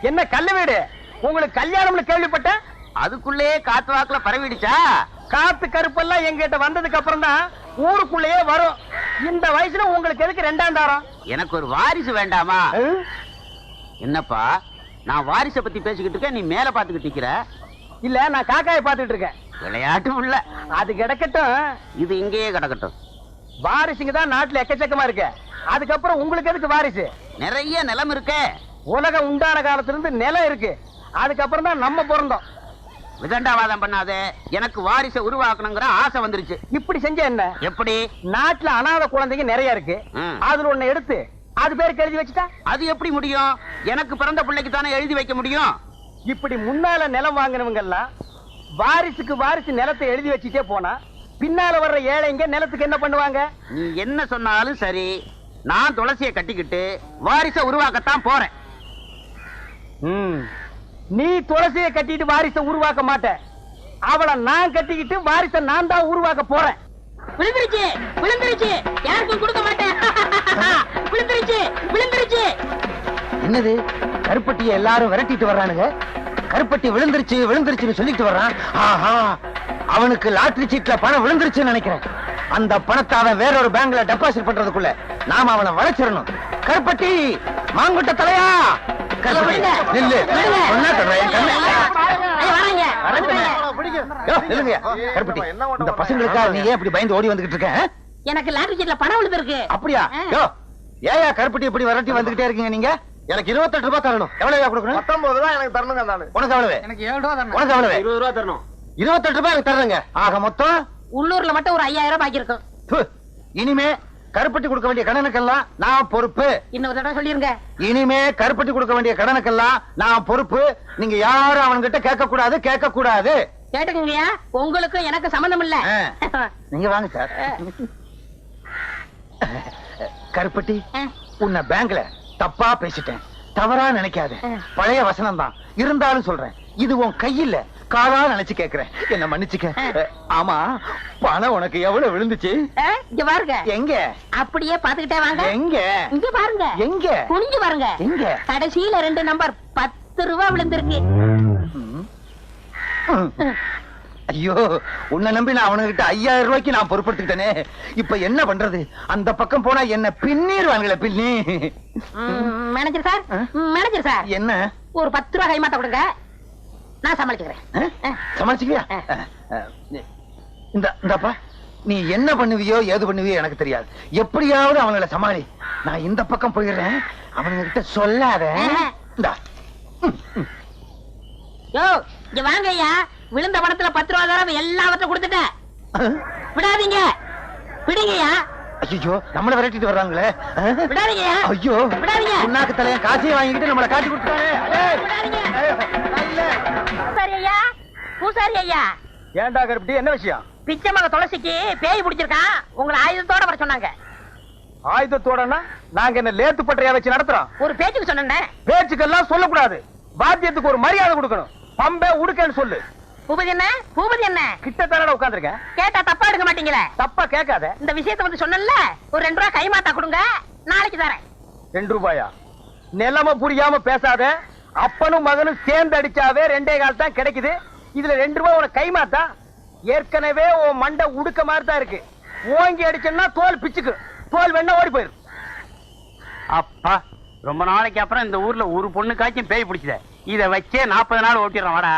என்ன கல்லு வீடு? உங்களுக்கு கல்யாணம்னு கேள்விப்பட்டேன். அதுக்குள்ளேயே காத்து வாக்குல பரவிடுச்சா? காத்து கருப்பெல்லாம் எங்கிட்ட வந்ததுக்கு அப்புறம் தான் ஊருக்குள்ளேயே வரும். இந்த வயசுல உங்களுக்கு எதுக்கு ரெண்டாம் தாரம்? எனக்கு ஒரு வாரிசு வேண்டாமா? என்னப்பா நான் வாரிசை பத்தி பேசிக்கிட்டு இருக்கேன், நீ மேல பாத்துக்கிட்டு நிக்கிற. இல்ல, நான் காக்காயை பாத்துட்டு இருக்கேன். விளையாட்டும் இல்ல. அது கிடக்கட்டும், இது இங்கேயே கிடக்கட்டும். வாரிசுங்க தான் நாட்டுல எக்கச்சக்கமா இருக்கு. அதுக்கப்புறம் உங்களுக்கு எதுக்கு வாரிசு? நிறைய நிலம் இருக்கே. உலகம் உண்டான காலத்துல இருந்து நிலம் இருக்கு. அதுக்கப்புறம் தான் நம்ம பிறந்தோம். விதண்டாவாதம் பண்ணாதே. எனக்கு வாரிசை உருவாக்கணுங்கிற ஆசை வந்துருச்சு. இப்படி செஞ்ச என்ன? எப்படி? நாட்டுல அனாதை குழந்தைங்க நிறைய இருக்கு. அதுல ஒண்ணு எடுத்து அது பேருக்கு எழுதி வச்சுட்டா அது எப்படி முடியும்? எனக்கு பிறந்த பிள்ளைக்கு தானே எழுதி வைக்க முடியும். இப்படி முன்னால நிலம் வாங்கினவங்க எல்லாம் வாரிசுக்கு வாரிசு நிலத்தை எழுதி வச்சுட்டே போனா பின்னால வர்ற ஏழைங்க நிலத்துக்கு என்ன பண்ணுவாங்க? நீ என்ன சொன்னாலும் சரி, நான் துளசியை கட்டிக்கிட்டு வாரிசை உருவாக்கத்தான் போறேன். நீ துளசியை கட்டிட்டு வாரிசை உருவாக்க மாட்ட. அவளை நான் கட்டிக்கிட்டு வாரிசை நான் தான் உருவாக்க போறேன். விழுந்துருச்சு, விழுந்துருச்சு, யாருக்கும் கொடுக்க மாட்டேன். விழுந்துருச்சு, விழுந்துருச்சு. என்னது? கருப்பட்டியை எல்லாரும் விரட்டிட்டு வர்றானுங்க. கருப்பட்டி விழுந்துருச்சு விழுந்துருச்சுன்னு சொல்லிட்டு வர்றான். ஆஹா, அவனுக்கு லாட்டரி சீட்ல பணம் விழுந்துருச்சுன்னு நினைக்கிறேன். அந்த பணத்தை அவன் வேற ஒரு பேங்க்ல டெபாசிட் பண்றதுக்குள்ள நாம அவனை வளைச்சிடணும். கருப்பட்டி, மாங்குட்ட தலையா, நில்லு. கருப்பட்டி, இந்த பசங்களுக்காக நீ ஏன் இப்படி பயந்து ஓடி வந்துகிட்டு இருக்க? எனக்கு லாட்டரி சீட்ல பணம் விழுந்திருக்கு. அப்படியா? ஏயா கருப்பட்டி இப்படி விரட்டி வந்துகிட்டே இருக்கீங்க நீங்க? எனக்கு 28 ரூபாய் தரணும். எவ்வளவு கொடுக்கணும்? 19 ரூபாய் எனக்கு தரணுங்க. உனக்கு எவ்வளவு? எனக்கு 7 ரூபாய் தரணும். உனக்கு எவ்வளவு? 20 ரூபாய் தரணும். 28 ரூபாய் எனக்கு தரணுங்க. ஆக மொத்தம் உள்ளூர்ல மட்டும் ஒரு 5000 ரூபாய் பாக்கி இருக்கும். இனிமே கருப்பட்டி கொடுக்க வேண்டிய கடனுக்கெல்லாம் நான் பொறுப்பு. இன்னொரு தடவை சொல்லிருங்க. இனிமே கருப்பட்டி கொடுக்க வேண்டிய கடனுக்கெல்லாம் நான் பொறுப்பு. நீங்க யாரும் அவன்கிட்ட கேட்க கூடாது, கேட்க கூடாது. கேட்டுக்கங்கய்யா, உங்களுக்கு எனக்கு சம்பந்தம் இல்ல. நீங்க வாங்க சார். கருப்பட்டி, உன்னை பேங்க்ல தப்பா பேசிட்டேன், தவறா நினைக்காத. பழைய வசனம் தான் இருந்தாலும் சொல்றேன். இது உன் கையில காலா நினைச்சு கேக்குறேன், என்ன மன்னிச்சுக்க. ஆமா, பணம் உனக்கு எவ்வளவு விழுந்துச்சு? இங்க பாருங்க. எங்க? அப்படியே பாத்துக்கிட்டே வாங்க. எங்க? இங்க பாருங்க. எங்க? குனிஞ்சு பாருங்க. எங்க? கடைசியில 2 நம்பர் 10 ரூபாய் விழுந்திருக்கு. ஐயோ, உன்னை நம்பி நான் அவனுகிட்ட 5000 ரூபாய்க்கு நான் பொறுப்படுத்திட்டேனே. இப்ப என்ன பண்றது? அந்த பக்கம் போனா என்ன பின்னிடுவாங்களே, பின்னி. மேனேஜர் சார், மேனேஜர் சார், என்ன? ஒரு 10 ரூபாய் கைமாத்த கொடுங்க, நான் சமாளிச்சுக்கிறேன். சமாளிச்சுக்கிறியா? இந்தப்பா, நீ என்ன பண்ணுவியோ ஏது பண்ணுவியோ எனக்கு தெரியாது. எப்படியாவது அவங்கள சமாளி. நான் இந்த பக்கம் போயிடுறேன், அவனுங்க கிட்ட சொல்லாத. யோ, இங்க வாங்க ஐயா. விழுந்த பணத்துல 10 ரூபாய் தரம் எல்லாவற்றையும் கொடுத்துட்டேன். விடாதீங்க, விடுங்கய்யா. ஐயோ, நம்மள விரட்டிட்டு வர்றாங்களே. விடாதீங்கய்யா. ஐயோ, விடாதீங்க. உன்னாக்கு தலைய காசையை வாங்கிட்டு நம்மள காட்டி கொடுத்தானே. பூசாரி ஐயா, பூசாரி ஐயா. ஏன்டா கருப்பட்டி, என்ன விஷயம்? பிச்சை மக துளசிக்கு பேய் பிடிச்சிருக்கான். உங்களை ஆயுதத்தோட வர சொன்னாங்க. ஆயுதத்தோடனா நாங்க என்ன லேத்து பட்டறையா வச்சு நடத்துறோம்? ஒரு பேச்சுக்கு சொன்னேன். பேச்சுக்கெல்லாம் சொல்லக்கூடாது. வாத்தியத்துக்கு ஒரு மரியாதை கொடுக்கணும். பம்பே உடுக்கன்னு சொல்லு. பூபதி என்ன? பூபதி என்ன? கிட்ட தானடா உட்கார்ந்திருக்கேன். கேட்டா தப்பா எடுக்க மாட்டீங்களே? தப்பா கேட்காத. இந்த விஷயத்தை வந்து சொன்னல, ஒரு 2 ரூபாய் கைமாத்தா கொடுங்க, நாளைக்கு தரேன். 2 ரூபாயா? நிலைமை புரியாம பேசாத. அப்பனும் மகனும் சேர்ந்து அடிச்சாவே 2.25 கால் தான் கிடைக்குது. இதுல 2 ரூபாய் உனக்கு கைமாத்தா? ஏற்கனவே உன் மண்டை உடுக்க மாதிரி தான் இருக்கு. ஓங்கி அடிச்சா தோல் பிச்சுக்கு. தோல் வேணா ஓடி போயிரு. அப்பா, ரொம்ப நாளைக்கு அப்புறம் இந்த ஊர்ல ஒரு பொண்ணுக்காச்சும் பேய் பிடிச்சத. இத வச்சே 40 நாள் ஓட்டிடுறோம். வாடா.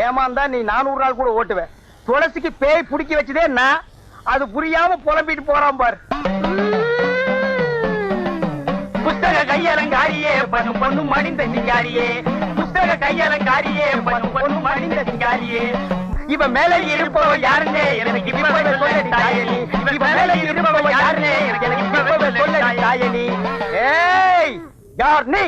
ஏமாந்தா நீ 400 நாள் கூட ஓட்டுவேன். துளசிக்கு பேய் பிடிக்க வச்சதே நான். அது புரியாம புலம்பிட்டு போறான் பாரு. புஸ்தக கையலங்காரியே பண்ணும் பொண்ணும் மணிந்த சிங்காரியே. புஸ்தக கையலங்காரியே பண்ணும் பொண்ணும் மணிந்த சிங்காரியே. இவ மேல இருப்பவ யாருன்னே எனக்கு இப்பவே சொல்ல தாயனி. இவ மேல இருப்பவ யாருன்னே எனக்கு இப்பவே சொல்ல தாயனி. ஏய், யார் நீ?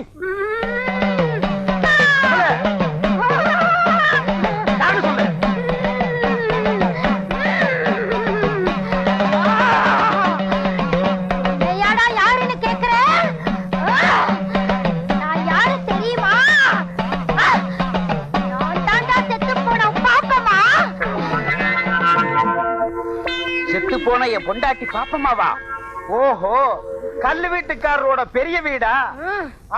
போன என் பொண்டாட்டி பாப்பமாவா? ஓஹோ, கல்லு வீட்டுக்காரரோட பெரிய வீடா?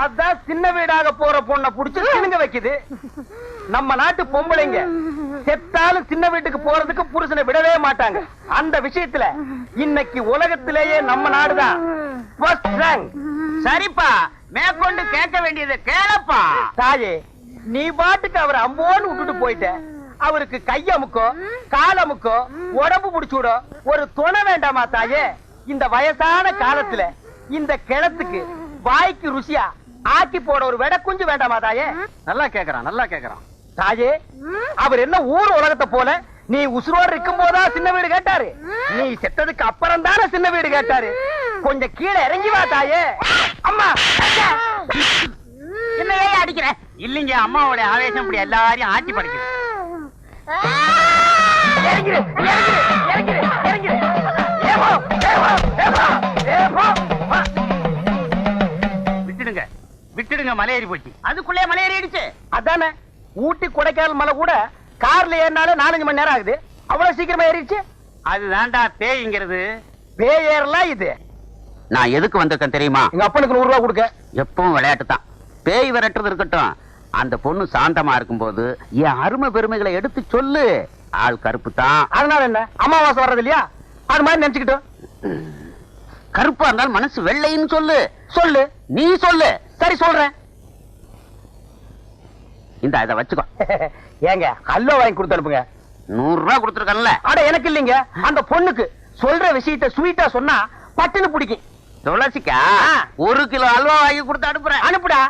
அதான் சின்ன வீடாக போற பொண்ணை புடிச்சு சினுங்க வைக்குது. நம்ம நாட்டு பொம்பளைங்க செத்தாலும் சின்ன வீட்டுக்கு போறதுக்கு புருஷனை விடவே மாட்டாங்க. அந்த விஷயத்துல இன்னைக்கு உலகத்திலேயே நம்ம நாடுதான் first rank. சரிப்பா, மேற்கொண்டு கேட்க வேண்டியதை கேளப்பா. தாயே, நீ பாட்டுக்கு அவரை அம்போன்னு விட்டுட்டு போயிட்ட. அவருக்கு கையமுக்கோ காலமுக்கோ உடம்பு புடிச்சுடோ ஒரு துணை வேண்டாமா தாயே? இந்த வயசான காலத்துல இந்த கிணத்துக்கு வாய்க்கு ருசியா ஆக்கி போட ஒரு வெட குஞ்சு வேண்டாமா தாயே? நல்லா கேக்குறான். தாயே, அவர் என்ன ஊர் உலகத்தை போல நீ உசுரோடு இருக்கும் போதா சின்ன வீடு கேட்டாரு? நீ செத்ததுக்கு அப்புறம் தானே சின்ன வீடு கேட்டாரு. கொஞ்சம் கீழே இறங்கி வா தாயே. அம்மா, என்ன அடிக்கிற? இல்லீங்க, அம்மாவோட ஆவேசம் இப்படி எல்லாரையும் ஆட்சி படைக்குது. இறங்கிரு, இறங்கிரு, இறங்கிரு, இறங்கிரு. ஏவோ, ஏவோ, ஏவோ, ஏவோ. விட்டுடுங்க, மலையேறி போச்சு. அதுக்குள்ளே மலையேறிடுச்சு. அதானே, ஊட்டி கொடைக்கானல் மலை கூட கார்ல ஏறினாலே 4-5 மணி நேரம் ஆகுது. அவ்வளவு சீக்கிரமா ஏறிடுச்சு. அதுதான்டா பேய்ங்கிறது. பேய் ஏறலாம் இது. நான் எதுக்கு வந்திருக்கேன் தெரியுமா? எங்க அப்பனுக்கு 100 ரூபாய் கொடுக்க. எப்பவும் விளையாட்டு தான். பேய் விரட்டுறது இருக்கட்டும், அந்த பொண்ணு சாந்தமா இருக்கும்போது என் அருமை பெருமைகளை எடுத்து சொல்லு. ஆள் கருப்பு தான். அதனால என்ன, அமாவாசை வர்றது இல்லையா? அது மாதிரி நினைச்சுக்கிட்டோம். கருப்பா இருந்தாலும் மனசு வெள்ளைன்னு சொல்லு. சொல்லு, நீ சொல்லு. சரி சொல்றேன். இந்த இதை வச்சுக்கோ. ஏங்க, ஹல்வா வாங்கி கொடுத்து அனுப்புங்க. 100 ரூபாய் கொடுத்துருக்கல. அட எனக்கு இல்லைங்க, அந்த பொண்ணுக்கு சொல்ற விஷயத்த ஸ்வீட்டா சொன்னா பட்டுன்னு பிடிக்கும். துளசிக்கா 1 கிலோ அல்வா வாங்கி கொடுத்து அனுப்புறேன். அனுப்புடா.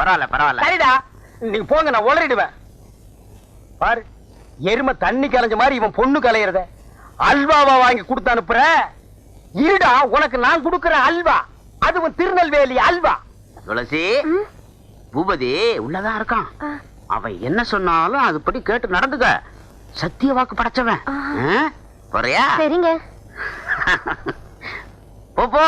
பரவாயில்ல. சரிடா, நீங்க போங்க, நான் உளறிடுவேன். பாரு, எருமை தண்ணி கலைஞ்ச மாதிரி இவன் பொண்ணு கலையறத அல்வாவா வாங்கி கொடுத்து அனுப்புற. இருடா, உனக்கு நான் கொடுக்கிற அல்வா, அதுவும் திருநெல்வேலி அல்வா. துளசி, பூபதி உள்ளதான் இருக்கான். அவன் என்ன சொன்னாலும் அதுபடி கேட்டு நடந்துக்க. சத்திய வாக்கு படைச்சவன். போறியா? சரிங்க. போ.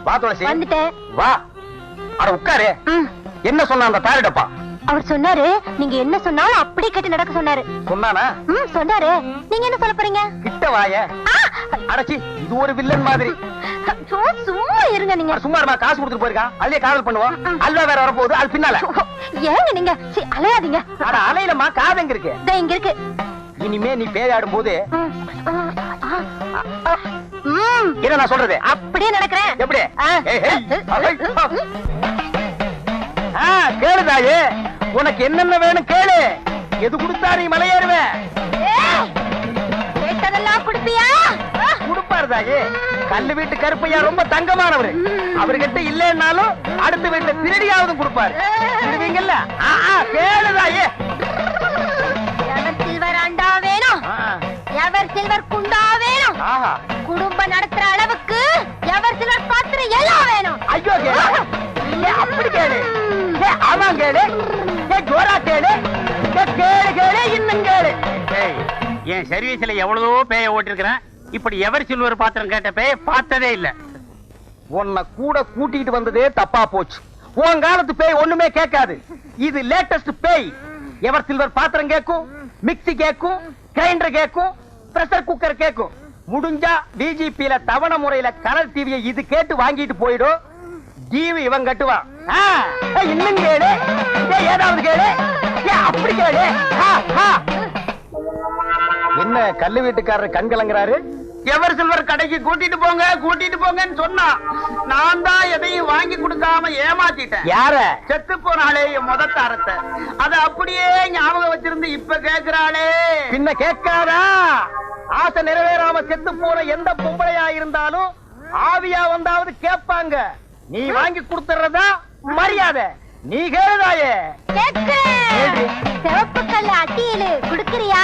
வா துளசி, வந்துட்டேன். வா. அட உட்காரு. என்ன சொன்ன அந்த தாரிடப்பா? அவர் சொன்னாரு, நீங்க என்ன சொன்னாலும் அப்படி கேட்டு நடக்க சொன்னாரு. சொன்னானா? சொன்னாரு. நீங்க என்ன சொல்ல போறீங்க? கிட்ட வாய. அடச்சி, இது ஒரு வில்லன் மாதிரி. சும்மா இருங்க நீங்க. சும்மா இருமா, காசு கொடுத்துட்டு போயிருக்கான். அதுலயே காதல் பண்ணுவோம். அல்வா வேற வரப்போகுது, அது பின்னால. ஏங்க நீங்க அலையாதீங்க. அட அலையிலமா, காது எங்க இருக்கு? இங்க இருக்கு. இனிமே நீ பேயாடும் போது என்ன நான் சொல்றது அப்படியே நடக்கிறேன். எப்படி? கேளுதாயே, உனக்கு என்னென்ன வேணும் கேளு. எது கொடுத்தா நீ மலையேறுவேன்? கேட்டதெல்லாம் கொடுப்பியா? கொடுப்பாரு தாயே. கல்லு வீட்டு கருப்பையா ரொம்ப தங்கமானவரு. அவர்கிட்ட இல்லைன்னாலும் அடுத்த வீட்டுல திருடியாவது கொடுப்பாரு. திருடுவீங்கல்ல? கேளுதாயே. எவர் சில்வர் அண்டா வேணும், எவர் சில்வர் குண்டா வேணும், குடும்பம் நடத்துற அளவுக்கு எவர் சில்வர் பாத்திரம் எல்லாம் வேணும். ஐயோ கேளு, அப்படி கேளு. ஆமாம் கேளு, ஜோரா கேளு, கேளு கேளு, இன்னும் கேளு. என் சர்வீஸ்ல எவ்வளவோ பேய ஓட்டிருக்கிறேன். இப்படி எவர் சில்வர் பாத்திரம் கேட்ட பேய பார்த்ததே இல்ல. உன்னை கூட கூட்டிட்டு வந்ததே தப்பா போச்சு. உன் காலத்து பேய் ஒண்ணுமே கேட்காது. இது லேட்டஸ்ட் பேய். எவர் சில்வர் பாத்திரம் கேட்கும், மிக்ஸி கேட்கும், கிரைண்டர் கேட்கும், பிரஷர் குக்கர் கேட்கும். முடிஞ்சா டிஜிபில தவணை முறையில கலர் டிவியை இது கேட்டு வாங்கிட்டு போயிடும். டிவி இவன் கட்டுவான். இன்னும் கேளு, ஏதாவது கேளு, அப்படி கேளு. என்ன கல்லு வீட்டுக்காரர் கண் கலங்குறாரு? எவர் சில்வர் கடைக்கு கூட்டிட்டு போங்கன்னு சொன்னா நான் தான் எதையும் வாங்கி கொடுக்காம ஏமாத்திட்டேன். யார? செத்து போனாலே என் முதத்தாரத்தை அத அப்படியே ஞாபகம் வச்சிருந்து இப்ப கேக்குறாளே. பின்ன கேட்காதா? ஆசை நிறைவேறாம செத்து போன எந்த பொம்பளையா இருந்தாலும் ஆவியா வந்தாவது கேட்பாங்க. நீ வாங்கி கொடுத்துறதா மரியாதை. நீ கேளுதாயே. சிவப்பு கல்லு அட்டியிலு குடுக்கறியா?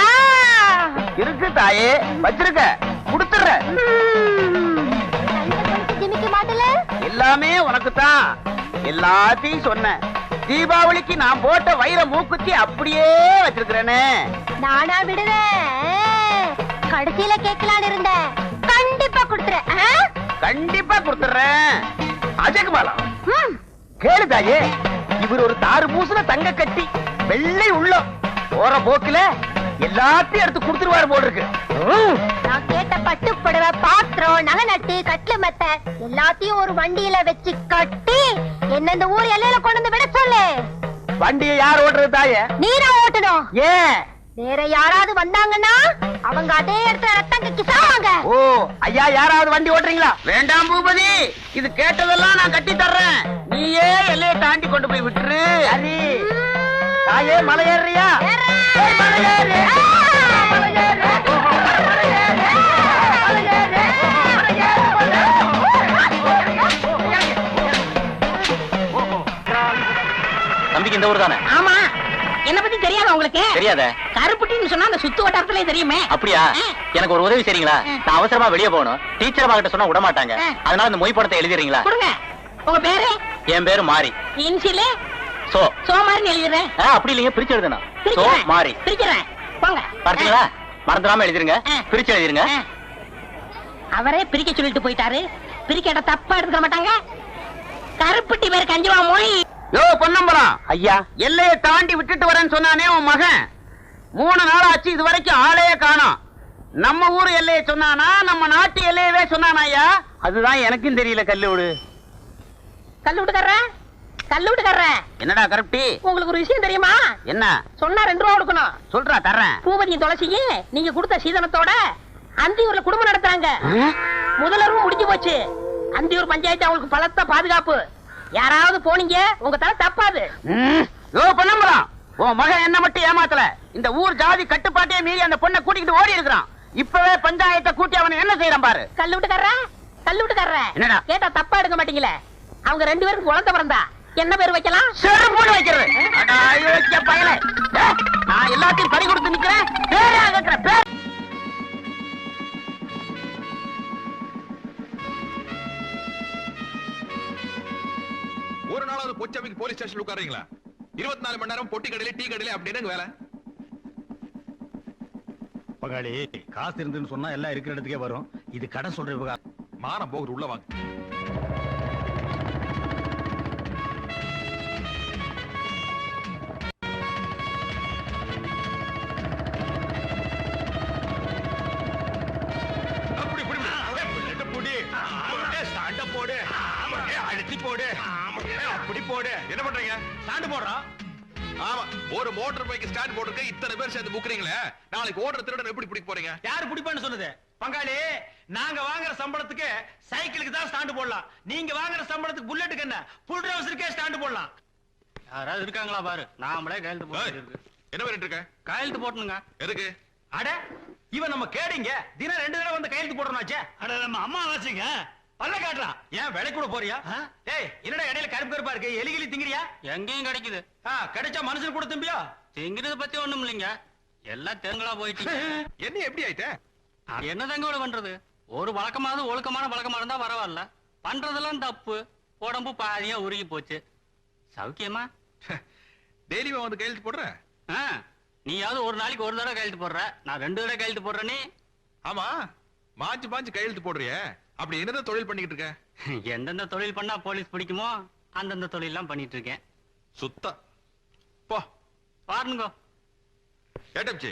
இருக்கு தாயே, வச்சிருக்க, கொடுத்துற. ஜிமிக்க மாட்டல? எல்லாமே உனக்கு தான். எல்லாத்தையும் சொன்ன. தீபாவளிக்கு நான் போட்ட வைர மூக்குத்தி அப்படியே வச்சிருக்கிறேனே. நானா விடுவேன். கடைசியில கேட்கலான்னு இருந்தேன். கண்டிப்பா கொடுத்துறேன். கண்டிப்பா கொடுத்துறேன். அஜகுமாலா கேளு தாயே. இவர் ஒரு தாறு பூசுல தங்க கட்டி வெள்ளை உள்ளம். போற போக்குல எல்லாத்தையும் எடுத்து கொடுத்துருவாரு போல இருக்கு. நான் கேட்ட பட்டு புடவை, பாத்திரம், நகை நட்டு, கட்லு மெத்த எல்லாத்தையும் ஒரு வண்டியில வச்சு கட்டி என்ன இந்த ஊர் எல்லையில கொண்டு வந்து விட சொல்லு. வண்டியை யார் ஓட்டுறது தாயே? நீரா ஓட்டணும். ஏன்? வேற யாராவது வந்தாங்கன்னா அவங்க அதே இடத்துல ரத்தம் கக்கி சாவாங்க. ஓ ஐயா, யாராவது வண்டி ஓட்டுறீங்களா? வேண்டாம் பூபதி, இது கேட்டதெல்லாம் நான் கட்டி தர்றேன். நீயே எல்லையை தாண்டி கொண்டு போய் விட்டுரு. சரி. தாயே, மலை ஏறியா? ஏய், மலை ஏறு. மலை ஏறு. மலை ஏறு. மலை ஏறு. மலை ஏறு. தம்பிக்கு இந்த ஊர் தானே? ஆமா. என்ன பத்தி தெரியாதா உங்களுக்கு? தெரியாத. கருப்புட்டின்னு சொன்னா அந்த சுத்து வட்டாரத்திலே தெரியுமே. அப்படியா? எனக்கு ஒரு உதவி செய்றீங்களா? நான் அவசரமா வெளியே போகணும். டீச்சர் கிட்ட சொன்னா விட மாட்டாங்க. அதனால இந்த மொய் படத்தை எழுதிறீங்களா? கொடுங்க. உங்க பேரு? என் பேரு மாரி. இன்சிலே சோ சோமாரின்னு எழுதிடுறேன். அப்படி இல்லைங்க, பிரிச்சு எழுதுனா. சோ மாரி. பிரிக்கிறேன். போங்க. பார்த்தீங்களா? மறந்துடாம எழுதிருங்க. பிரிச்சு எழுதிருங்க. அவரே பிரிக்க சொல்லிட்டு போயிட்டாரு. பிரிக்கட்ட தப்பா எடுத்துக்க மாட்டாங்க. கருப்புட்டி பேரு கஞ்சிவா மொழி. யோ பொன்னம்பலம் ஐயா, எல்லையை தாண்டி விட்டுட்டு வரேன்னு சொன்னானே உன் மகன், 3 நாள் ஆச்சு இது வரைக்கும் ஆளையே காணோம். நம்ம ஊர் எல்லையை சொன்னானா நம்ம நாட்டு எல்லையவே சொன்னானா ஐயா? அதுதான் எனக்கும் தெரியல. கல்லூடு கல்லூட்டுக்காரர என்னடா கருப்டி, உங்களுக்கு ஒரு விஷயம் தெரியுமா? என்ன சொன்னா 2 ரூபா கொடுக்கணும். சொல்றா தர்றேன். பூபதி துளசிக்கு நீங்க கொடுத்த சீதனத்தோட அந்தியூர்ல குடும்பம் நடத்துறாங்க. முதலரும் முடிஞ்சு போச்சு. அந்தியூர் பஞ்சாயத்து அவங்களுக்கு பலத்த பாதுகாப்பு. யாராவது போனீங்க உங்க தலை தப்பாது. யோ பொன்னம்பலம், உன் மகன் என்ன மட்டும் ஏமாத்தல. இந்த ஊர் ஜாதி கட்டுப்பாட்டையே மீறி அந்த பொண்ணை கூட்டிக்கிட்டு ஓடி இருக்கிறான். இப்பவே பஞ்சாயத்தை கூட்டி அவனை என்ன செய்யறான் பாரு. கல்லூட்டுக்காரர என்னடா கேட்டா தப்பா எடுக்க மாட்டீங்களே. அவங்க 2 பேருக்கு குழந்தை பிறந்தா என்ன பேர் வைக்கலாம்? செருப்பு வைக்கிறது. அட அயோக்கிய பயலே, நான் எல்லாத்தையும் பறி கொடுத்து நிக்கிறேன். பேரா கேக்குற பேர். ஒரு நாளாவது பொச்சமைக்கு போலீஸ் ஸ்டேஷன் உட்காரீங்களா? 24 மணி நேரம் பொட்டி கடையில டீ கடையில அப்படின்னு வேலை. பகாளி, காசு இருந்துன்னு சொன்னா எல்லாம் இருக்கிற இடத்துக்கே வரும். இது கடை சொல்ற விவகாரம். மானம் போகுது, உள்ள வாங்க. போடு, அழுத்தி போடு, அப்படி போடு. என்ன பண்றீங்க? ஸ்டாண்ட் போடுறோம். ஆமா, ஒரு மோட்டார் பைக் ஸ்டாண்ட் போட்டுருக்க இத்தனை பேர் சேர்ந்து புக்குறீங்களே. நாளைக்கு ஓடுற திருடன் எப்படி பிடிக்க போறீங்க? யாரு பிடிப்பான்னு சொன்னது? பங்காளி, நாங்க வாங்குற சம்பளத்துக்கு சைக்கிளுக்கு தான் ஸ்டாண்ட் போடலாம். நீங்க வாங்குற சம்பளத்துக்கு புல்லட்டுக்கு என்ன, புல் ட்ரவுசருக்கே ஸ்டாண்ட் போடலாம். யாராவது இருக்காங்களா பாரு. நாமளே கையெழுத்து போட்டு இருக்கு. என்ன பண்ணிட்டு இருக்க? கையெழுத்து போட்டணுங்க. எதுக்கு? அட, இவன் நம்ம கேடிங்க. தினம் 2 தடவை வந்து கையெழுத்து போடுறோம்னாச்சே. அட, நம்ம அம்மா வாசிங்க. பல்ல காட்டுறான். ஏன் வேலை கூட போறியா? ஏய், என்னடா இடையில கருப்பு கருப்பா இருக்கு? எலிகிலி திங்கிறியா? எங்கேயும் கிடைக்குது. கிடைச்சா மனுஷன் கூட திம்பியா? திங்கிறத பத்தி ஒண்ணும் இல்லைங்க. எல்லாம் தேங்களா போயிட்டு. என்ன எப்படி ஆயிட்ட? என்ன தங்கோட பண்றது? ஒரு வழக்கமாவது ஒழுக்கமான வழக்கமா இருந்தா பரவாயில்ல. பண்றதெல்லாம் தப்பு. உடம்பு பாதியா உருகி போச்சு. சௌக்கியமா? டெய்லியும் வந்து கையெழுத்து போடுற? நீயாவது ஒரு நாளைக்கு ஒரு தடவை கையெழுத்து போடுற. நான் 2 தடவை கையெழுத்து போடுறேனே. ஆமா, மாஞ்சு மாஞ்சு கையெழுத்து போடுறிய. அப்படி என்னதான் தொழில் பண்ணிக்கிட்டு இருக்க? எந்தெந்த தொழில் பண்ணா போலீஸ் பிடிக்குமோ அந்தந்த தொழில் எல்லாம் பண்ணிட்டு இருக்கேன். சுத்த போ பாருங்க. ஏட்டப்சி,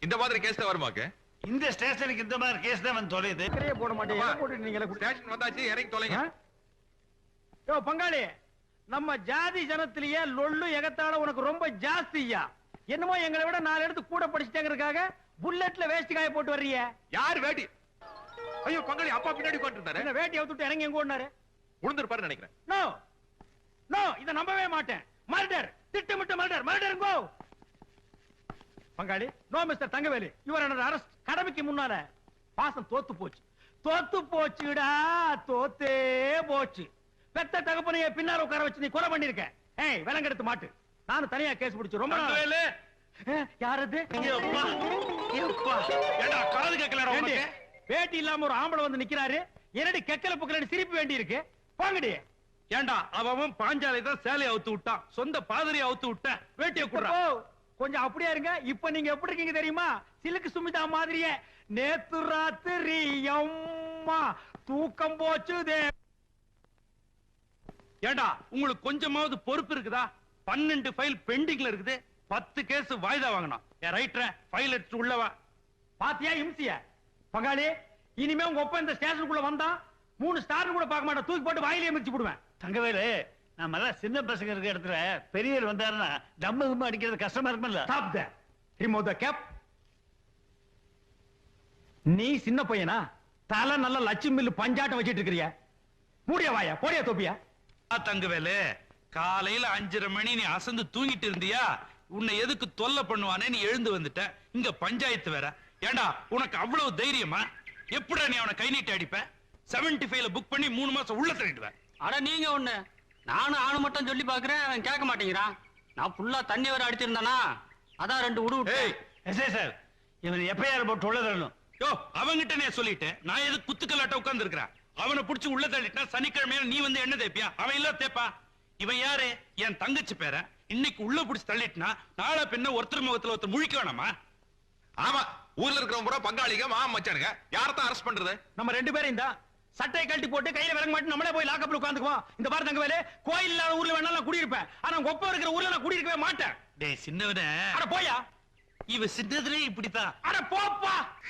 இந்த மாதிரி கேஸ் தான் வருமாக்கு? இந்த ஸ்டேஷனுக்கு இந்த மாதிரி கேஸ் தான் வந்து தொலையுது. போட மாட்டேங்க. ஸ்டேஷன் வந்தாச்சு, இறங்கி தொலைங்க. யோ பங்காளி, நம்ம ஜாதி ஜனத்திலேயே லொள்ளு எகத்தால உனக்கு ரொம்ப ஜாஸ்தியா. என்னமோ எங்களை விட 4 இடத்து கூட படிச்சுட்டாங்கிறதுக்காக புல்லட்ல வேஷ்டி காய போட்டு வர்றீங்க. யார் வேட்டி? ஐயோ பங்காளி, அப்பா பின்னாடி உட்கார்ந்து இருந்தாரு. என்ன வேட்டி அவுத்துட்டு இறங்கி எங்க ஓடினாரு? உளுந்திருப்பாரு நினைக்கிறேன். நோ நோ, இத நம்பவே மாட்டேன். மர்டர், திட்டமிட்ட மர்டர். Murder go. பங்காளி, no mister Thangavelu, your under arrest. கடமைக்கு முன்னால பாசம் தோத்து போச்சு. தோத்து போச்சுடா, தோத்தே போச்சு. பெத்த தகப்பனைய பின்னால உட்கார வச்சு நீ கொலை பண்ணிருக்க. ஏய், விலங்கெடுத்து மாட்டு. நானும் தனியா கேஸ் பிடிச்சு ரொம்ப நாள். யாரது? ஏண்டா காது கேட்கலடா உனக்கு? வேட்டி இல்லாம ஒரு ஆம்பளை வந்து நிக்கிறாரு. என்னடி கெக்கல புக்கலடி சிரிப்பு வேண்டி இருக்கு. போங்கடி. ஏண்டா அவன் பாஞ்சாலை தான் சேலையை அவுத்து விட்டான். சொந்த பாதிரியை அவுத்து விட்டேன். வேட்டியை குடுறா. கொஞ்சம் அப்படியே இருங்க. இப்ப நீங்க எப்படி இருக்கீங்க தெரியுமா? சிலுக்கு சுமிதா மாதிரியே. நேத்து ராத்திரி அம்மா தூக்கம் போச்சுதே. ஏண்டா உங்களுக்கு கொஞ்சமாவது பொறுப்பு இருக்குதா? 12 ஃபைல் பெண்டிங்ல இருக்குது. 10 கேஸ் வாய்தா வாங்கணும். ரைட்டர் ஃபைல் எடுத்து உள்ளவா பாத்தியா இம்சிய பங்காளி இனிமே உங்க ஒப்ப இந்த ஸ்டேஷனுக்குள்ள வந்தா 3 ஸ்டார் கூட பார்க்க மாட்டேன் தூக்கி போட்டு வாயிலே மிதிச்சு போடுவேன் தங்கவேலு நம்ம எல்லாம் சின்ன பசங்க இருக்க இடத்துல பெரியவர் வந்தாருன்னா தம்ம கும்ம அடிக்கிறது கஷ்டமா இருக்கும்ல stop the remove the cap நீ சின்ன பையனா தலை நல்ல லட்சுமி மில்லு பஞ்சாட்டம் வச்சிட்டு இருக்கிறியா மூடிய வாயா போடியா தொப்பியா தங்கவேலு காலையில 5:30 மணி நீ அசந்து தூங்கிட்டு இருந்தியா உன்னை எதுக்கு தொல்லை பண்ணுவானே நீ எழுந்து வந்துட்ட இங்க பஞ்சாயத்து வேற ஏண்டா உனக்கு அவ்வளவு தைரியமா எப்படா நீ அவனை கை நீட்டி அடிப்ப 75ல புக் பண்ணி 3 மாசம் உள்ள தள்ளிடுவேன் அட நீங்க ஒண்ணு நானும் ஆணு மட்டும் சொல்லி பாக்குறேன் அவன் கேட்க மாட்டேங்கிறான் நான் ஃபுல்லா தண்ணி வர அடிச்சிருந்தானா அதான் 2 உடு விட்டு எஸ்ஐ சார் இவன் எப்பயார் போட்டு உள்ள தரணும் யோ அவங்கிட்ட நான் சொல்லிட்டேன் நான் எது குத்துக்கல்லாட்ட உட்கார்ந்து இருக்கிறேன் அவனை புடிச்சு உள்ள தள்ளிட்டா சனிக்கிழமையில நீ வந்து என்ன தேப்பியா அவன் இல்ல தேப்பா இவன் யாரு என் தங்கச்சி பேர இன்னைக்கு உள்ள புடிச்சு தள்ளிட்டுனா நாளை பின்ன ஒருத்தர் முகத்துல ஒருத்தர் முழிக்க வேணாமா ஆமா ஊர்ல இருக்கிறவங்க பூரா பங்காளிங்க மாமா மச்சானுங்க யாரத்தான் அரெஸ்ட் பண்றது நம்ம 2 பேரும் தான் சட்டையை கழட்டி போட்டு கையில விலங்க மாட்டி நம்மளே போய் லாக்கப்ல உட்காந்துக்குவோம் இந்த பாரு தங்கவேலு கோயில் இல்லாத ஊர்ல வேணா நான் குடியிருப்பேன் ஆனா கொப்ப இருக்கிற ஊர்ல நான் குடியிருக்கவே மாட்டேன் டேய் சின்னவனே அட போயா இவ சின்னதுலயே இப்படித்தான் அட போப்பா